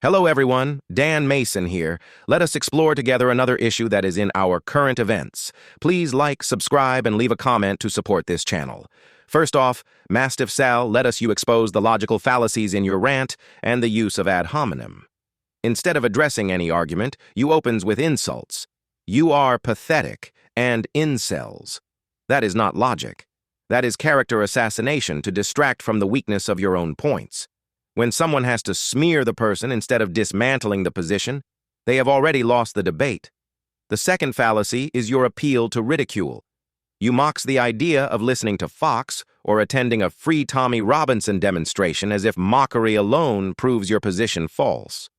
Hello everyone, Dan Mason here. Let us explore together another issue that is in our current events. Please like, subscribe, and leave a comment to support this channel. First off, MastiffSal let us you expose the logical fallacies in your rant and the use of ad hominem. Instead of addressing any argument, you opens with insults. You are pathetic and incels. That is not logic. That is character assassination to distract from the weakness of your own points. When someone has to smear the person instead of dismantling the position, they have already lost the debate. The second fallacy is your appeal to ridicule. You mocks the idea of listening to Fox or attending a free Tommy Robinson demonstration as if mockery alone proves your position false.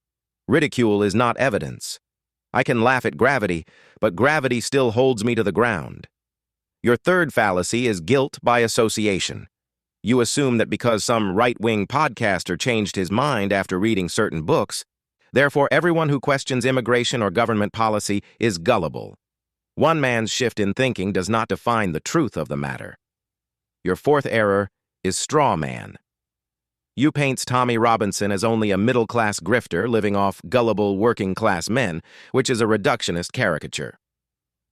Ridicule is not evidence. I can laugh at gravity, but gravity still holds me to the ground. Your third fallacy is guilt by association. You assume that because some right-wing podcaster changed his mind after reading certain books, therefore everyone who questions immigration or government policy is gullible. One man's shift in thinking does not define the truth of the matter. Your fourth error is straw man. You paints Tommy Robinson as only a middle-class grifter living off gullible working-class men, which is a reductionist caricature.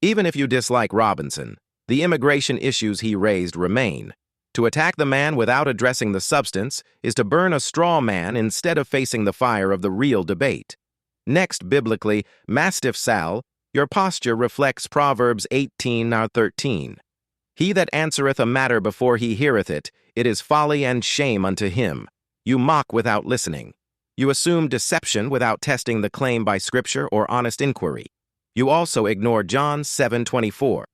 Even if you dislike Robinson, the immigration issues he raised remain. To attack the man without addressing the substance is to burn a straw man instead of facing the fire of the real debate. Next, biblically, MastiffSal, your posture reflects Proverbs 18:13. He that answereth a matter before he heareth it, it is folly and shame unto him. You mock without listening. You assume deception without testing the claim by scripture or honest inquiry. You also ignore John 7:24.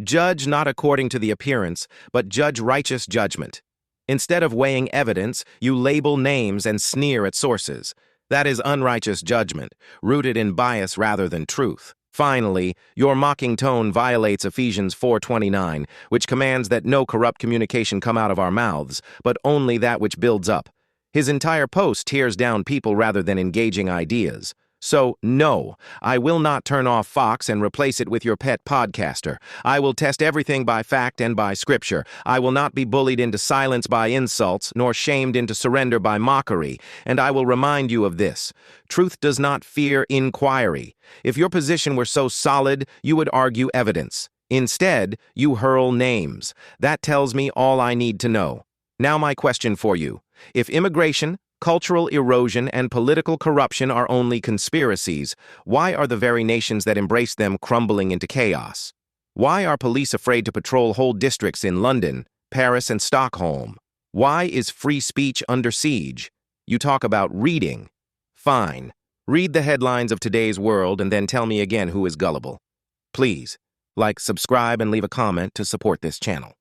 Judge not according to the appearance, but judge righteous judgment. Instead of weighing evidence, you label names and sneer at sources. That is unrighteous judgment, rooted in bias rather than truth. Finally, your mocking tone violates Ephesians 4:29, which commands that no corrupt communication come out of our mouths, but only that which builds up. His entire post tears down people rather than engaging ideas. So, no, I will not turn off Fox and replace it with your pet podcaster. I will test everything by fact and by scripture. I will not be bullied into silence by insults, nor shamed into surrender by mockery. And I will remind you of this. Truth does not fear inquiry. If your position were so solid, you would argue evidence. Instead, you hurl names. That tells me all I need to know. Now my question for you. If immigration, cultural erosion, and political corruption are only conspiracies, why are the very nations that embrace them crumbling into chaos? Why are police afraid to patrol whole districts in London, Paris, and Stockholm? Why is free speech under siege? You talk about reading. Fine. Read the headlines of today's world and then tell me again who is gullible. Please, like, subscribe, and leave a comment to support this channel.